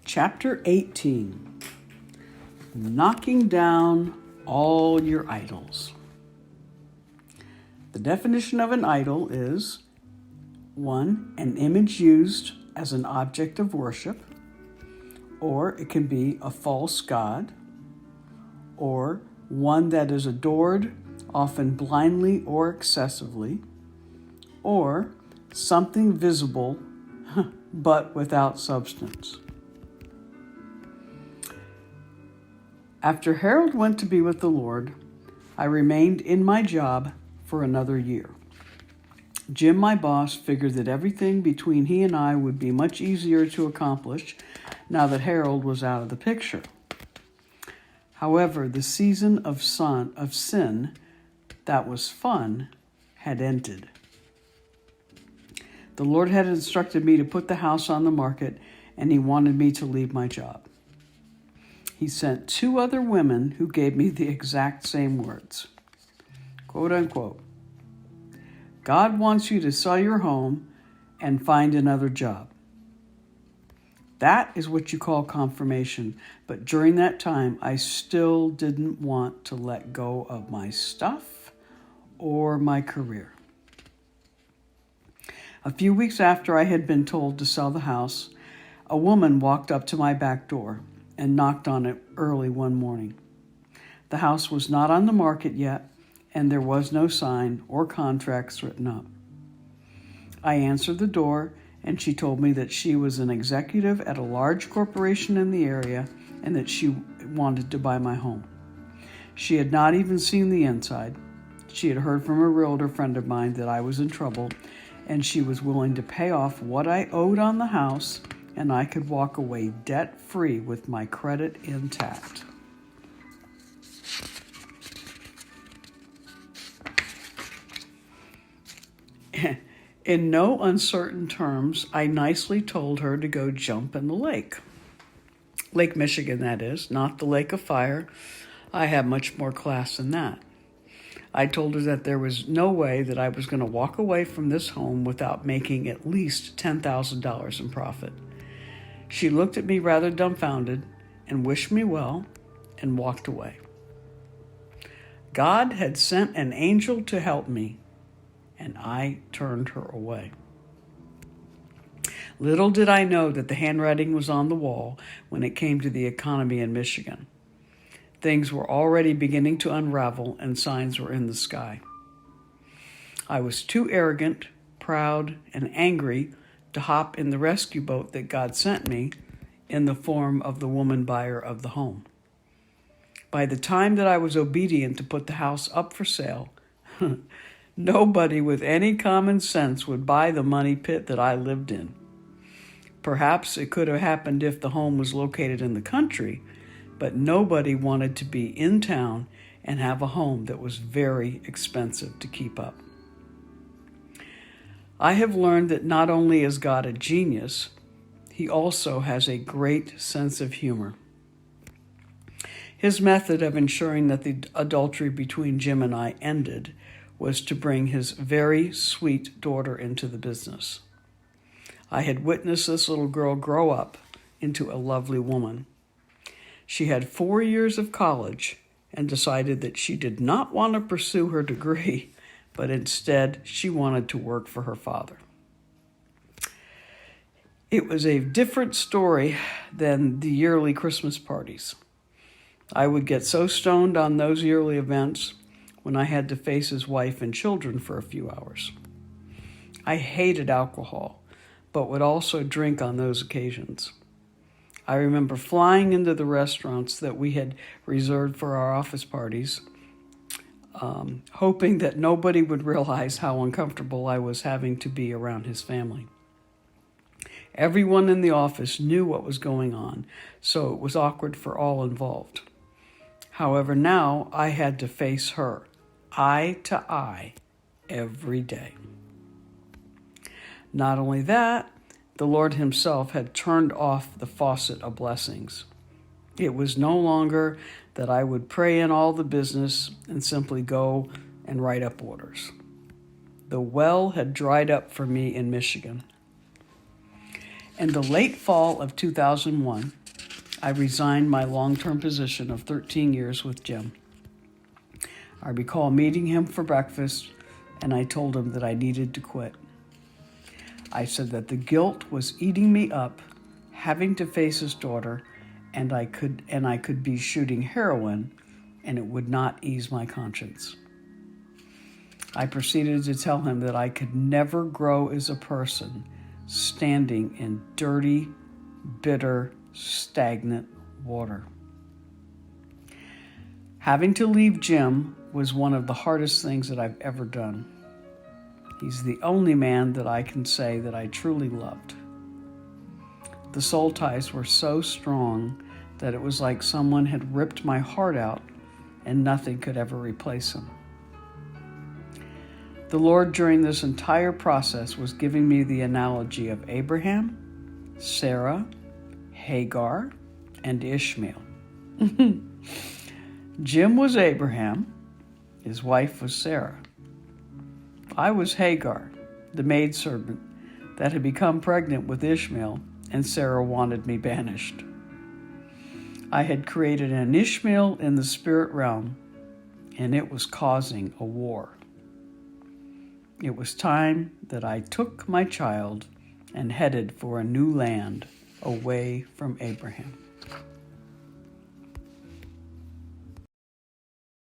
Chapter 18, Knocking Down All Your Idols. The definition of an idol is 1. An image used as an object of worship, or it can be a false god, or one that is adored, often blindly or excessively, or something visible but without substance. After Harold went to be with the Lord, I remained in my job for another year. Jim, my boss, figured that everything between he and I would be much easier to accomplish now that Harold was out of the picture. However, the season of sin that was fun had ended. The Lord had instructed me to put the house on the market, and he wanted me to leave my job. He sent 2 other women who gave me the exact same words. Quote unquote, God wants you to sell your home and find another job. That is what you call confirmation, but during that time, I still didn't want to let go of my stuff or my career. A few weeks after I had been told to sell the house, a woman walked up to my back door and knocked on it early one morning. The house was not on the market yet, and there was no sign or contracts written up. I answered the door, and she told me that she was an executive at a large corporation in the area and that she wanted to buy my home. She had not even seen the inside. She had heard from a realtor friend of mine that I was in trouble, and she was willing to pay off what I owed on the house, and I could walk away debt-free with my credit intact. In no uncertain terms, I nicely told her to go jump in the lake. Lake Michigan, that is, not the Lake of Fire. I have much more class than that. I told her that there was no way that I was going to walk away from this home without making at least $10,000 in profit. She looked at me rather dumbfounded and wished me well and walked away. God had sent an angel to help me, and I turned her away. Little did I know that the handwriting was on the wall when it came to the economy in Michigan. Things were already beginning to unravel, and signs were in the sky. I was too arrogant, proud, and angry to hop in the rescue boat that God sent me in the form of the woman buyer of the home. By the time that I was obedient to put the house up for sale, nobody with any common sense would buy the money pit that I lived in. Perhaps it could have happened if the home was located in the country, but nobody wanted to be in town and have a home that was very expensive to keep up. I have learned that not only is God a genius, he also has a great sense of humor. His method of ensuring that the adultery between Jim and I ended was to bring his very sweet daughter into the business. I had witnessed this little girl grow up into a lovely woman. She had 4 years of college and decided that she did not want to pursue her degree, but instead she wanted to work for her father. It was a different story than the yearly Christmas parties. I would get so stoned on those yearly events when I had to face his wife and children for a few hours. I hated alcohol, but would also drink on those occasions. I remember flying into the restaurants that we had reserved for our office parties, hoping that nobody would realize how uncomfortable I was having to be around his family. Everyone in the office knew what was going on, so it was awkward for all involved. However, now I had to face her, eye to eye, every day. Not only that, the Lord himself had turned off the faucet of blessings. It was no longer that I would pray in all the business and simply go and write up orders. The well had dried up for me in Michigan. In the late fall of 2001, I resigned my long-term position of 13 years with Jim. I recall meeting him for breakfast, and I told him that I needed to quit. I said that the guilt was eating me up, having to face his daughter, and I could be shooting heroin, and it would not ease my conscience. I proceeded to tell him that I could never grow as a person standing in dirty, bitter, stagnant water. Having to leave Jim was one of the hardest things that I've ever done. He's the only man that I can say that I truly loved. The soul ties were so strong that it was like someone had ripped my heart out and nothing could ever replace him. The Lord, during this entire process, was giving me the analogy of Abraham, Sarah, Hagar, and Ishmael. Jim was Abraham. His wife was Sarah. I was Hagar, the maidservant that had become pregnant with Ishmael, and Sarah wanted me banished. I had created an Ishmael in the spirit realm, and it was causing a war. It was time that I took my child and headed for a new land away from Abraham.